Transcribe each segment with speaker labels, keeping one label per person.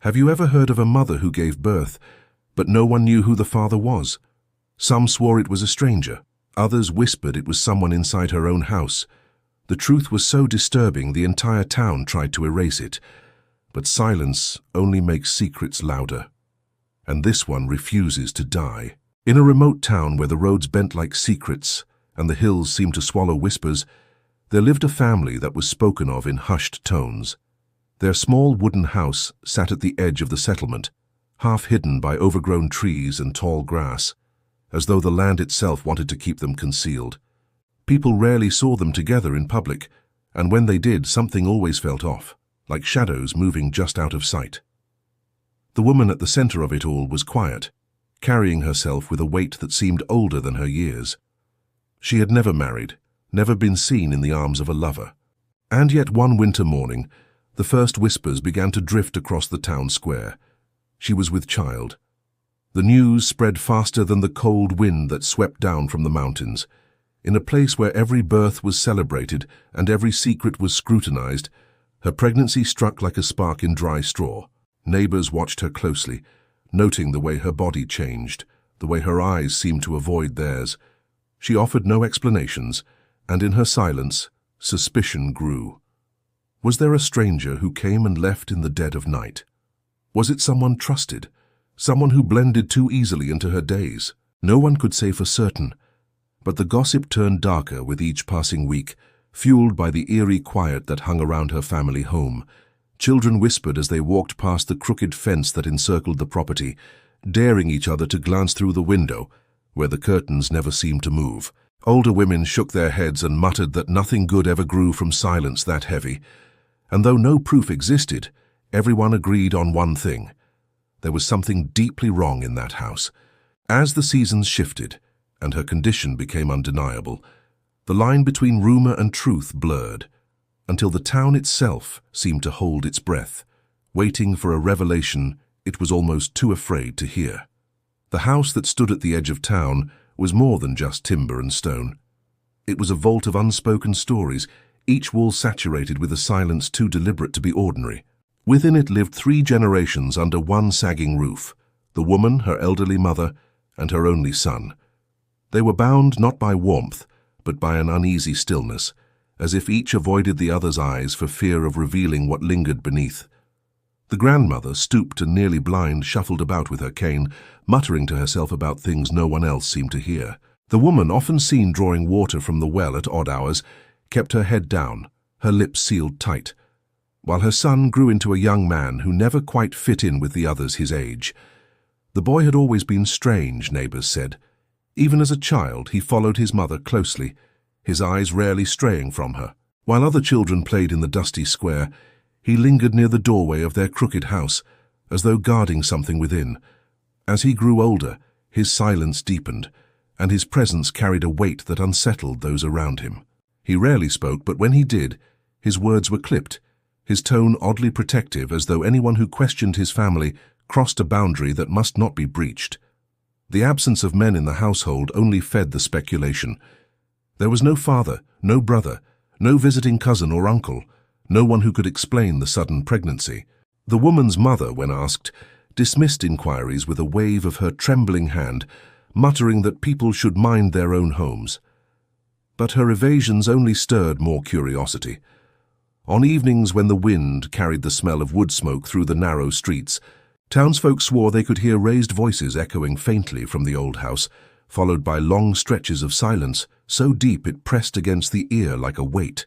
Speaker 1: Have you ever heard of a mother who gave birth, but no one knew who the father was? Some swore it was a stranger. Others whispered it was someone inside her own house. The truth was so disturbing the entire town tried to erase it. But silence only makes secrets louder. And this one refuses to die. In a remote town where the roads bent like secrets and the hills seemed to swallow whispers, there lived a family that was spoken of in hushed tones. Their small wooden house sat at the edge of the settlement, half hidden by overgrown trees and tall grass, as though the land itself wanted to keep them concealed. People rarely saw them together in public, and when they did, something always felt off, like shadows moving just out of sight. The woman at the center of it all was quiet, carrying herself with a weight that seemed older than her years. She had never married, never been seen in the arms of a lover. And yet one winter morning, the first whispers began to drift across the town square. She was with child. The news spread faster than the cold wind that swept down from the mountains. In a place where every birth was celebrated and every secret was scrutinized, her pregnancy struck like a spark in dry straw. Neighbors watched her closely, noting the way her body changed, the way her eyes seemed to avoid theirs. She offered no explanations, and in her silence, suspicion grew. Was there a stranger who came and left in the dead of night? Was it someone trusted, someone who blended too easily into her days? No one could say for certain, but the gossip turned darker with each passing week, fueled by the eerie quiet that hung around her family home. Children whispered as they walked past the crooked fence that encircled the property, daring each other to glance through the window, where the curtains never seemed to move. Older women shook their heads and muttered that nothing good ever grew from silence that heavy. And though no proof existed, everyone agreed on one thing. There was something deeply wrong in that house. As the seasons shifted, and her condition became undeniable, the line between rumor and truth blurred, until the town itself seemed to hold its breath, waiting for a revelation it was almost too afraid to hear. The house that stood at the edge of town was more than just timber and stone. It was a vault of unspoken stories, each wall saturated with a silence too deliberate to be ordinary. Within it lived 3 generations under one sagging roof, the woman, her elderly mother, and her only son. They were bound not by warmth, but by an uneasy stillness, as if each avoided the other's eyes for fear of revealing what lingered beneath. The grandmother, stooped and nearly blind, shuffled about with her cane, muttering to herself about things no one else seemed to hear. The woman, often seen drawing water from the well at odd hours, kept her head down, her lips sealed tight, while her son grew into a young man who never quite fit in with the others his age. The boy had always been strange, neighbors said. Even as a child, he followed his mother closely, his eyes rarely straying from her. While other children played in the dusty square, he lingered near the doorway of their crooked house, as though guarding something within. As he grew older, his silence deepened, and his presence carried a weight that unsettled those around him. He rarely spoke, but when he did, his words were clipped, his tone oddly protective, as though anyone who questioned his family crossed a boundary that must not be breached. The absence of men in the household only fed the speculation. There was no father, no brother, no visiting cousin or uncle, no one who could explain the sudden pregnancy. The woman's mother, when asked, dismissed inquiries with a wave of her trembling hand, muttering that people should mind their own homes. But her evasions only stirred more curiosity. On evenings when the wind carried the smell of wood smoke through the narrow streets, townsfolk swore they could hear raised voices echoing faintly from the old house, followed by long stretches of silence, so deep it pressed against the ear like a weight.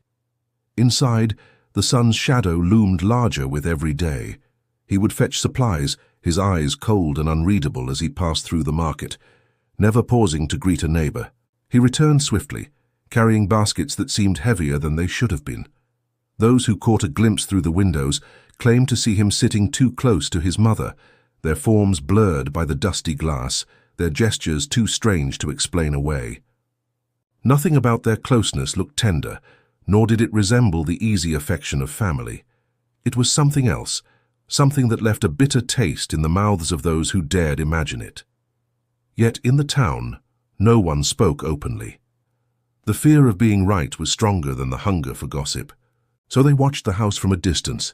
Speaker 1: Inside, the son's shadow loomed larger with every day. He would fetch supplies, his eyes cold and unreadable as he passed through the market, never pausing to greet a neighbor. He returned swiftly, carrying baskets that seemed heavier than they should have been. Those who caught a glimpse through the windows claimed to see him sitting too close to his mother, their forms blurred by the dusty glass, their gestures too strange to explain away. Nothing about their closeness looked tender, nor did it resemble the easy affection of family. It was something else, something that left a bitter taste in the mouths of those who dared imagine it. Yet in the town, no one spoke openly. The fear of being right was stronger than the hunger for gossip. So they watched the house from a distance,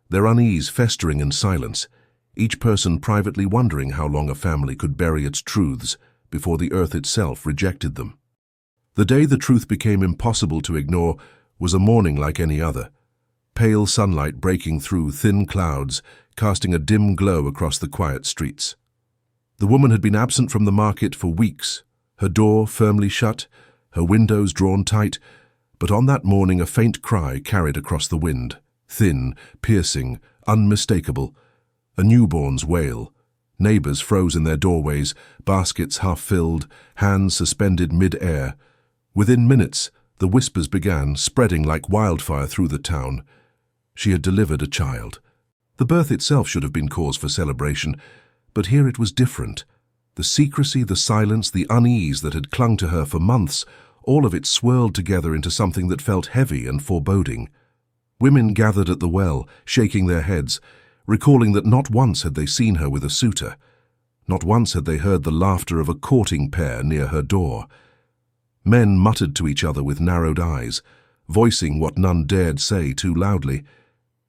Speaker 1: their unease festering in silence, each person privately wondering how long a family could bury its truths before the earth itself rejected them. The day the truth became impossible to ignore was a morning like any other. Pale sunlight breaking through thin clouds, casting a dim glow across the quiet streets. The woman had been absent from the market for weeks, her door firmly shut, her windows drawn tight, but on that morning a faint cry carried across the wind, thin, piercing, unmistakable. A newborn's wail. Neighbors froze in their doorways, baskets half-filled, hands suspended mid-air. Within minutes, the whispers began, spreading like wildfire through the town. She had delivered a child. The birth itself should have been cause for celebration, but here it was different. The secrecy, the silence, the unease that had clung to her for months, all of it swirled together into something that felt heavy and foreboding. Women gathered at the well, shaking their heads, recalling that not once had they seen her with a suitor. Not once had they heard the laughter of a courting pair near her door. Men muttered to each other with narrowed eyes, voicing what none dared say too loudly.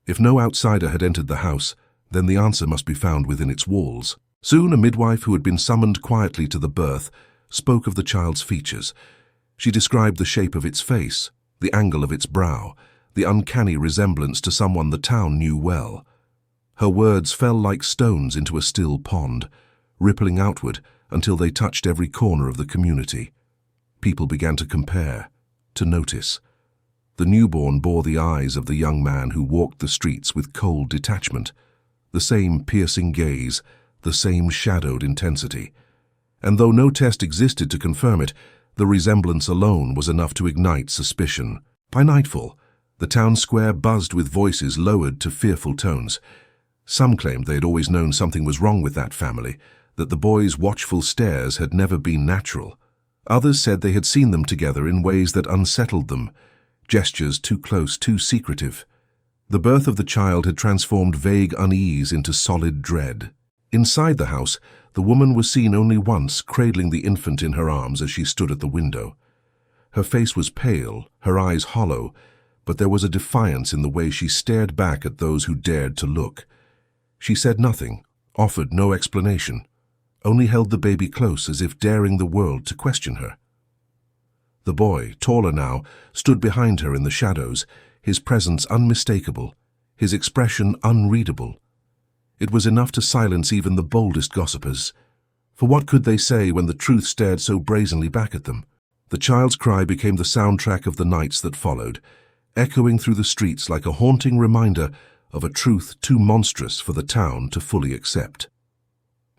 Speaker 1: If no outsider had entered the house, then the answer must be found within its walls. Soon a midwife who had been summoned quietly to the birth spoke of the child's features. She described the shape of its face, the angle of its brow, the uncanny resemblance to someone the town knew well. Her words fell like stones into a still pond, rippling outward until they touched every corner of the community. People began to compare, to notice. The newborn bore the eyes of the young man who walked the streets with cold detachment, the same piercing gaze, the same shadowed intensity. And though no test existed to confirm it, the resemblance alone was enough to ignite suspicion. By nightfall, the town square buzzed with voices lowered to fearful tones. Some claimed they had always known something was wrong with that family, that the boys' watchful stares had never been natural. Others said they had seen them together in ways that unsettled them, gestures too close, too secretive. The birth of the child had transformed vague unease into solid dread. Inside the house, the woman was seen only once, cradling the infant in her arms as she stood at the window. Her face was pale, her eyes hollow, but there was a defiance in the way she stared back at those who dared to look. She said nothing, offered no explanation, only held the baby close as if daring the world to question her. The boy, taller now, stood behind her in the shadows, his presence unmistakable, his expression unreadable. It was enough to silence even the boldest gossipers. For what could they say when the truth stared so brazenly back at them? The child's cry became the soundtrack of the nights that followed, echoing through the streets like a haunting reminder of a truth too monstrous for the town to fully accept.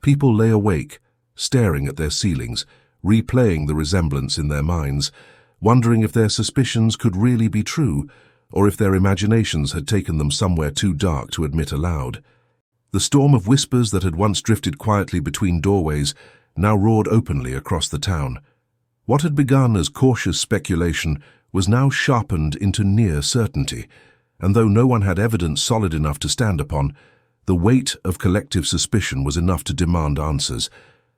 Speaker 1: People lay awake, staring at their ceilings, replaying the resemblance in their minds, wondering if their suspicions could really be true, or if their imaginations had taken them somewhere too dark to admit aloud. The storm of whispers that had once drifted quietly between doorways now roared openly across the town. What had begun as cautious speculation was now sharpened into near certainty, and though no one had evidence solid enough to stand upon, the weight of collective suspicion was enough to demand answers.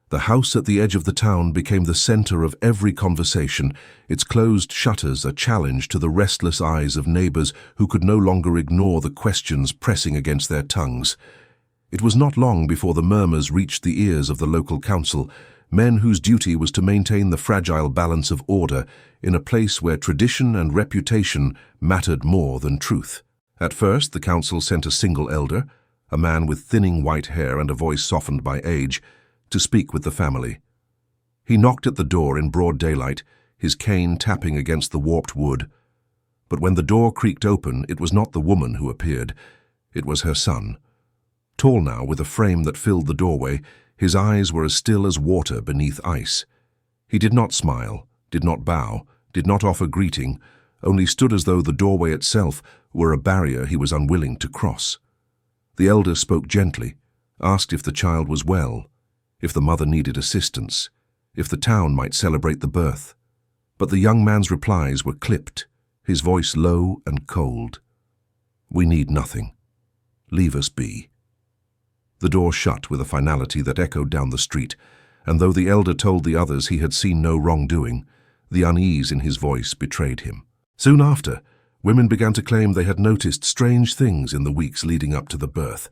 Speaker 1: The house at the edge of the town became the center of every conversation, its closed shutters a challenge to the restless eyes of neighbors who could no longer ignore the questions pressing against their tongues. It was not long before the murmurs reached the ears of the local council, men whose duty was to maintain the fragile balance of order in a place where tradition and reputation mattered more than truth. At first, the council sent a single elder, a man with thinning white hair and a voice softened by age, to speak with the family. He knocked at the door in broad daylight, his cane tapping against the warped wood. But when the door creaked open, it was not the woman who appeared. It was her son. Tall now, with a frame that filled the doorway, his eyes were as still as water beneath ice. He did not smile, did not bow, did not offer greeting, only stood as though the doorway itself were a barrier he was unwilling to cross. The elder spoke gently, asked if the child was well, if the mother needed assistance, if the town might celebrate the birth. But the young man's replies were clipped, his voice low and cold. "We need nothing. Leave us be." The door shut with a finality that echoed down the street, and though the elder told the others he had seen no wrongdoing, the unease in his voice betrayed him. Soon after, women began to claim they had noticed strange things in the weeks leading up to the birth.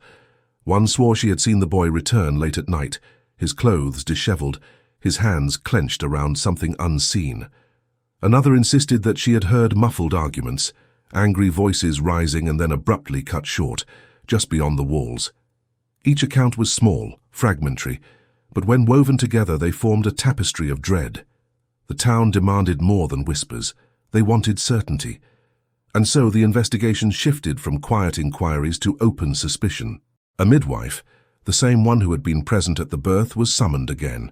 Speaker 1: One swore she had seen the boy return late at night, his clothes disheveled, his hands clenched around something unseen. Another insisted that she had heard muffled arguments, angry voices rising and then abruptly cut short, just beyond the walls. Each account was small, fragmentary, but when woven together they formed a tapestry of dread. The town demanded more than whispers. They wanted certainty. And so the investigation shifted from quiet inquiries to open suspicion. A midwife, the same one who had been present at the birth, was summoned again.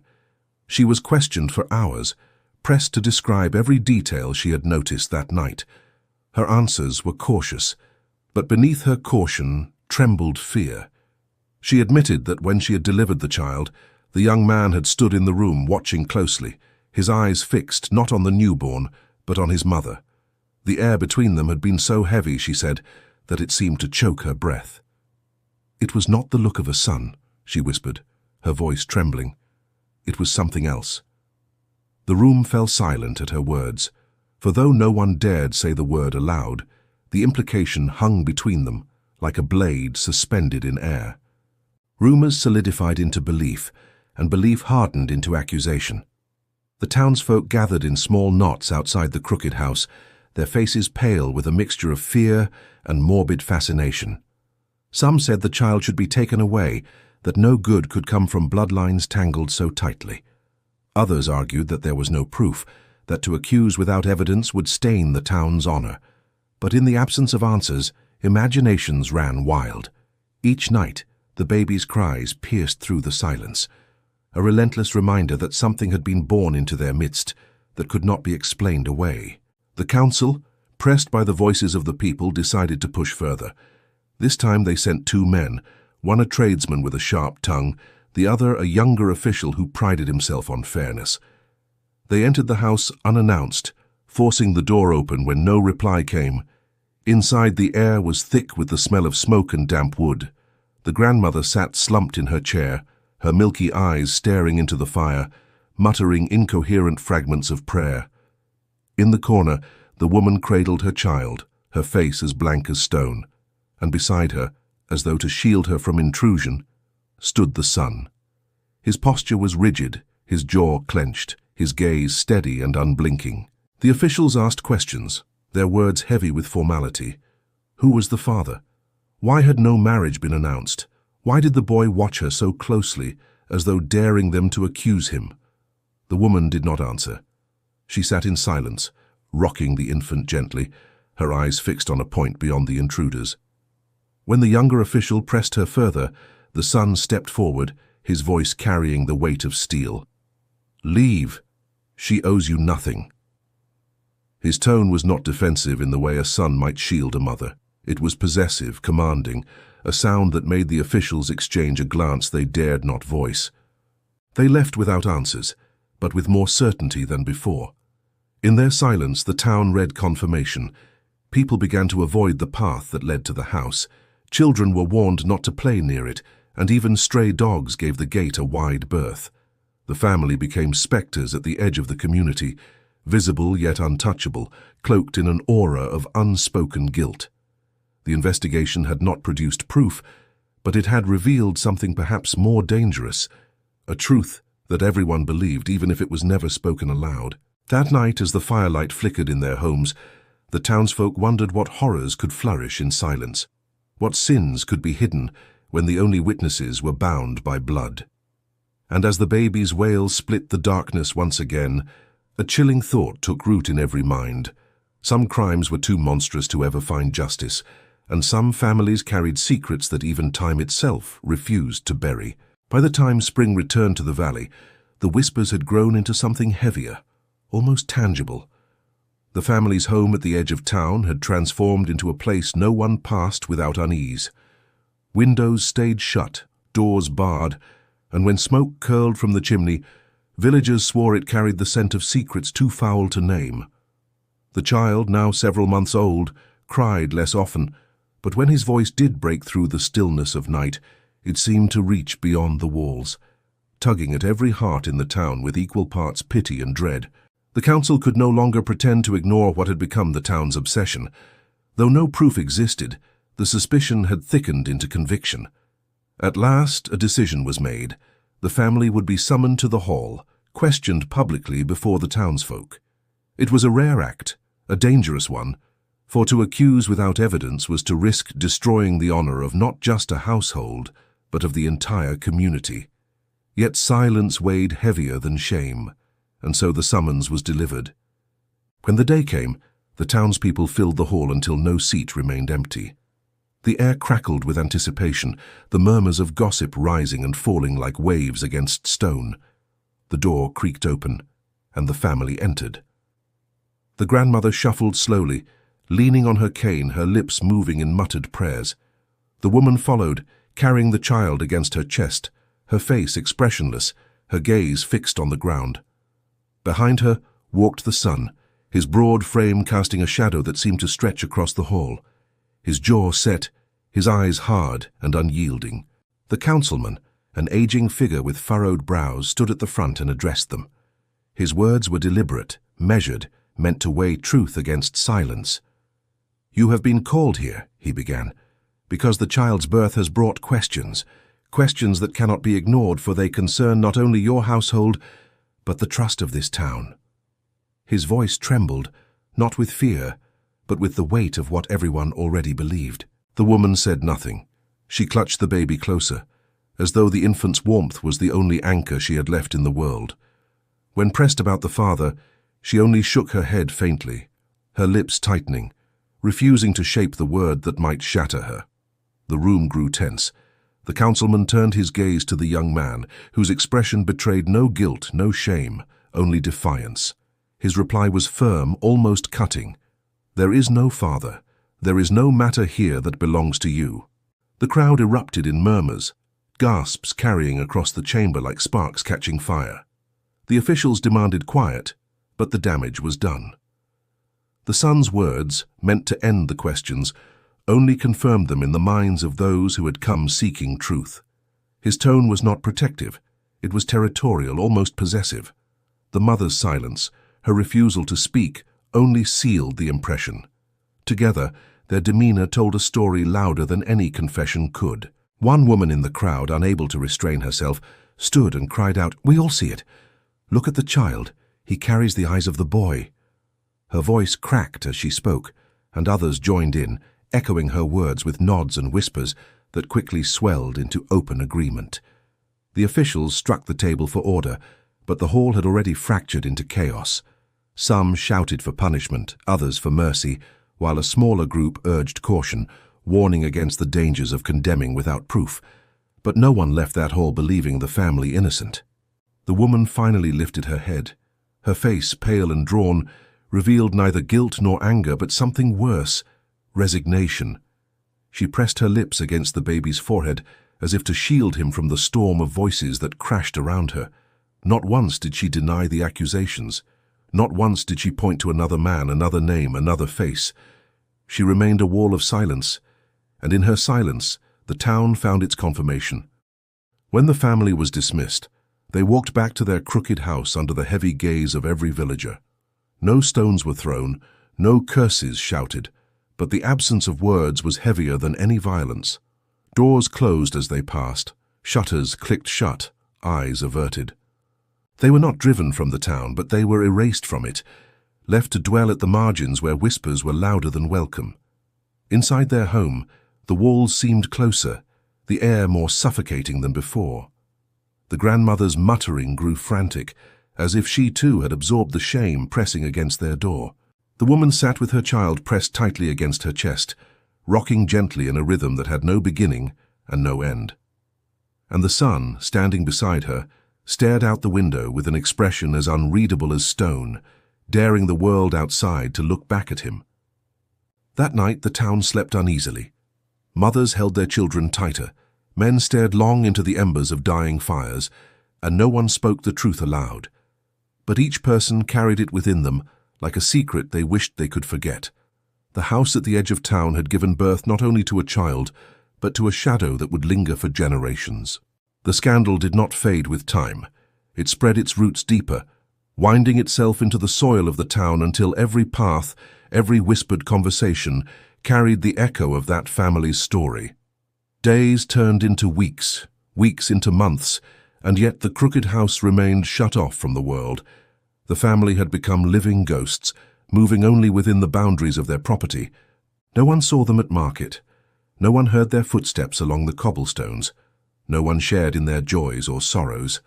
Speaker 1: She was questioned for hours, pressed to describe every detail she had noticed that night. Her answers were cautious, but beneath her caution trembled fear. She admitted that when she had delivered the child, the young man had stood in the room watching closely, his eyes fixed not on the newborn, but on his mother. The air between them had been so heavy, she said, that it seemed to choke her breath. "It was not the look of a son," she whispered, her voice trembling. "It was something else." The room fell silent at her words, for though no one dared say the word aloud, the implication hung between them, like a blade suspended in air. Rumors solidified into belief, and belief hardened into accusation. The townsfolk gathered in small knots outside the crooked house, their faces pale with a mixture of fear and morbid fascination. Some said the child should be taken away, that no good could come from bloodlines tangled so tightly. Others argued that there was no proof, that to accuse without evidence would stain the town's honor. But in the absence of answers, imaginations ran wild. Each night, the baby's cries pierced through the silence, a relentless reminder that something had been born into their midst that could not be explained away. The council, pressed by the voices of the people, decided to push further. This time they sent 2 men, one a tradesman with a sharp tongue, the other a younger official who prided himself on fairness. They entered the house unannounced, forcing the door open when no reply came. Inside, the air was thick with the smell of smoke and damp wood. The grandmother sat slumped in her chair, her milky eyes staring into the fire, muttering incoherent fragments of prayer. In the corner, the woman cradled her child, her face as blank as stone, and beside her, as though to shield her from intrusion, stood the son. His posture was rigid, his jaw clenched, his gaze steady and unblinking. The officials asked questions, their words heavy with formality. Who was the father? Why had no marriage been announced? Why did the boy watch her so closely, as though daring them to accuse him? The woman did not answer. She sat in silence, rocking the infant gently, her eyes fixed on a point beyond the intruders. When the younger official pressed her further, the son stepped forward, his voice carrying the weight of steel. "Leave. She owes you nothing." His tone was not defensive in the way a son might shield a mother. It was possessive, commanding, a sound that made the officials exchange a glance they dared not voice. They left without answers, but with more certainty than before. In their silence, the town read confirmation. People began to avoid the path that led to the house. Children were warned not to play near it, and even stray dogs gave the gate a wide berth. The family became specters at the edge of the community, visible yet untouchable, cloaked in an aura of unspoken guilt. The investigation had not produced proof, but it had revealed something perhaps more dangerous, a truth that everyone believed even if it was never spoken aloud. That night, as the firelight flickered in their homes, the townsfolk wondered what horrors could flourish in silence, what sins could be hidden when the only witnesses were bound by blood. And as the baby's wails split the darkness once again, a chilling thought took root in every mind. Some crimes were too monstrous to ever find justice, and some families carried secrets that even time itself refused to bury. By the time spring returned to the valley, the whispers had grown into something heavier, almost tangible. The family's home at the edge of town had transformed into a place no one passed without unease. Windows stayed shut, doors barred, and when smoke curled from the chimney, villagers swore it carried the scent of secrets too foul to name. The child, now several months old, cried less often, but when his voice did break through the stillness of night, it seemed to reach beyond the walls, tugging at every heart in the town with equal parts pity and dread. The council could no longer pretend to ignore what had become the town's obsession. Though no proof existed, the suspicion had thickened into conviction. At last, a decision was made. The family would be summoned to the hall, questioned publicly before the townsfolk. It was a rare act, a dangerous one, for to accuse without evidence was to risk destroying the honor of not just a household, but of the entire community. Yet silence weighed heavier than shame, and so the summons was delivered. When the day came, the townspeople filled the hall until no seat remained empty. The air crackled with anticipation, the murmurs of gossip rising and falling like waves against stone. The door creaked open, and the family entered. The grandmother shuffled slowly, leaning on her cane, her lips moving in muttered prayers. The woman followed, carrying the child against her chest, her face expressionless, her gaze fixed on the ground. Behind her walked the son, his broad frame casting a shadow that seemed to stretch across the hall. His jaw set, his eyes hard and unyielding. The councilman, an aging figure with furrowed brows, stood at the front and addressed them. His words were deliberate, measured, meant to weigh truth against silence. "You have been called here," he began, "because the child's birth has brought questions, questions that cannot be ignored, for they concern not only your household, but the trust of this town." His voice trembled, not with fear, but with the weight of what everyone already believed. The woman said nothing. She clutched the baby closer, as though the infant's warmth was the only anchor she had left in the world. When pressed about the father, she only shook her head faintly, her lips tightening, refusing to shape the word that might shatter her. The room grew tense. The councilman turned his gaze to the young man, whose expression betrayed no guilt, no shame, only defiance. His reply was firm, almost cutting. "There is no father. There is no matter here that belongs to you." The crowd erupted in murmurs, gasps carrying across the chamber like sparks catching fire. The officials demanded quiet, but the damage was done. The son's words, meant to end the questions, only confirmed them in the minds of those who had come seeking truth. His tone was not protective. It was territorial, almost possessive. The mother's silence, her refusal to speak, only sealed the impression. Together, their demeanor told a story louder than any confession could. One woman in the crowd, unable to restrain herself, stood and cried out, "We all see it. Look at the child. He carries the eyes of the boy." Her voice cracked as she spoke, and others joined in, echoing her words with nods and whispers that quickly swelled into open agreement. The officials struck the table for order, but the hall had already fractured into chaos. Some shouted for punishment, others for mercy, while a smaller group urged caution, warning against the dangers of condemning without proof. But no one left that hall believing the family innocent. The woman finally lifted her head. Her face, pale and drawn, revealed neither guilt nor anger, but something worse, resignation. She pressed her lips against the baby's forehead, as if to shield him from the storm of voices that crashed around her. Not once did she deny the accusations. Not once did she point to another man, another name, another face. She remained a wall of silence, and in her silence, the town found its confirmation. When the family was dismissed, they walked back to their crooked house under the heavy gaze of every villager. No stones were thrown, no curses shouted, but the absence of words was heavier than any violence. Doors closed as they passed, shutters clicked shut, eyes averted. They were not driven from the town, but they were erased from it, left to dwell at the margins where whispers were louder than welcome. Inside their home, the walls seemed closer, the air more suffocating than before. The grandmother's muttering grew frantic, as if she too had absorbed the shame pressing against their door. The woman sat with her child pressed tightly against her chest, rocking gently in a rhythm that had no beginning and no end. And the son, standing beside her, stared out the window with an expression as unreadable as stone, daring the world outside to look back at him. That night the town slept uneasily. Mothers held their children tighter, men stared long into the embers of dying fires, and no one spoke the truth aloud. But each person carried it within them, like a secret they wished they could forget. The house at the edge of town had given birth not only to a child, but to a shadow that would linger for generations. The scandal did not fade with time. It spread its roots deeper, winding itself into the soil of the town until every path, every whispered conversation, carried the echo of that family's story. Days turned into weeks, weeks into months, and yet the crooked house remained shut off from the world. The family had become living ghosts, moving only within the boundaries of their property. No one saw them at market. No one heard their footsteps along the cobblestones. No one shared in their joys or sorrows.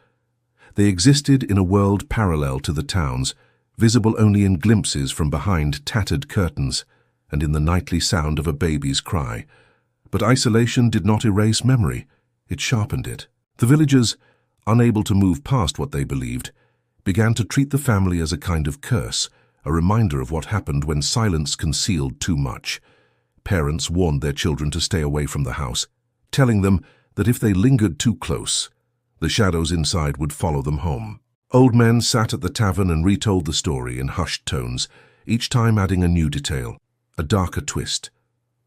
Speaker 1: They existed in a world parallel to the town's, visible only in glimpses from behind tattered curtains and in the nightly sound of a baby's cry. But isolation did not erase memory, it sharpened it. The villagers, unable to move past what they believed, began to treat the family as a kind of curse, a reminder of what happened when silence concealed too much. Parents warned their children to stay away from the house, telling them that if they lingered too close, the shadows inside would follow them home. Old men sat at the tavern and retold the story in hushed tones, each time adding a new detail, a darker twist,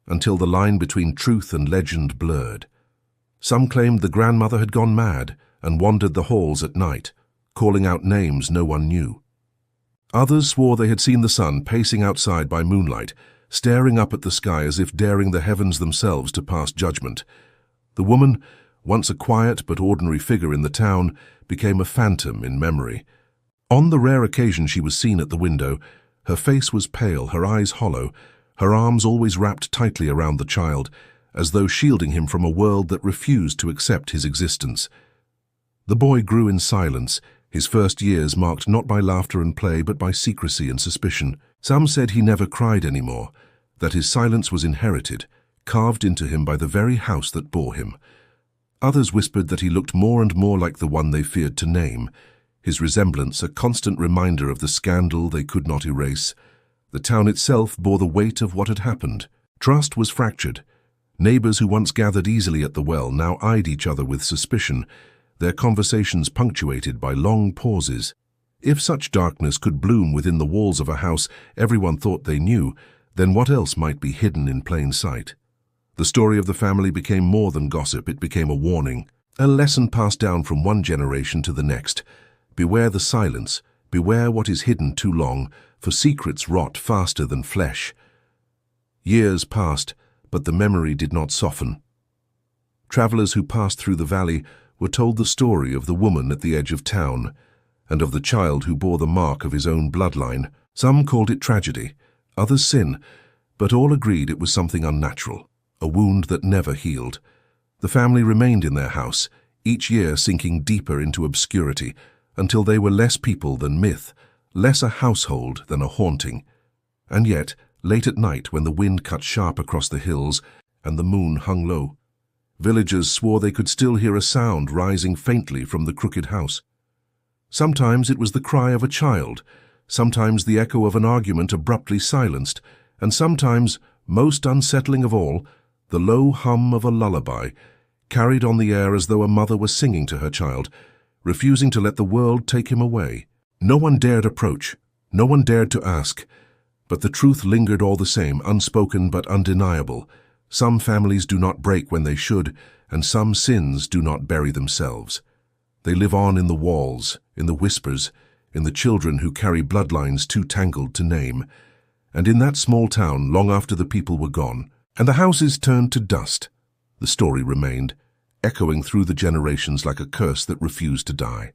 Speaker 1: until the line between truth and legend blurred. Some claimed the grandmother had gone mad and wandered the halls at night, calling out names no one knew. Others swore they had seen the sun pacing outside by moonlight, staring up at the sky as if daring the heavens themselves to pass judgment. The woman, once a quiet but ordinary figure in the town, became a phantom in memory. On the rare occasion she was seen at the window, her face was pale, her eyes hollow, her arms always wrapped tightly around the child, as though shielding him from a world that refused to accept his existence. The boy grew in silence, his first years marked not by laughter and play but by secrecy and suspicion. Some said he never cried anymore, that his silence was inherited, carved into him by the very house that bore him. Others whispered that he looked more and more like the one they feared to name, his resemblance a constant reminder of the scandal they could not erase. The town itself bore the weight of what had happened. Trust was fractured. Neighbors who once gathered easily at the well now eyed each other with suspicion, their conversations punctuated by long pauses. If such darkness could bloom within the walls of a house everyone thought they knew, then what else might be hidden in plain sight? The story of the family became more than gossip, it became a warning, a lesson passed down from one generation to the next. Beware the silence, beware what is hidden too long, for secrets rot faster than flesh. Years passed, but the memory did not soften. Travelers who passed through the valley were told the story of the woman at the edge of town, and of the child who bore the mark of his own bloodline. Some called it tragedy, others sin, but all agreed it was something unnatural, a wound that never healed. The family remained in their house, each year sinking deeper into obscurity, until they were less people than myth, less a household than a haunting. And yet, late at night when the wind cut sharp across the hills and the moon hung low, villagers swore they could still hear a sound rising faintly from the crooked house. Sometimes it was the cry of a child, sometimes the echo of an argument abruptly silenced, and sometimes, most unsettling of all, the low hum of a lullaby, carried on the air as though a mother were singing to her child, refusing to let the world take him away. No one dared approach, no one dared to ask, but the truth lingered all the same, unspoken but undeniable. Some families do not break when they should, and some sins do not bury themselves. They live on in the walls, in the whispers, in the children who carry bloodlines too tangled to name. And in that small town, long after the people were gone, and the houses turned to dust, the story remained, echoing through the generations like a curse that refused to die.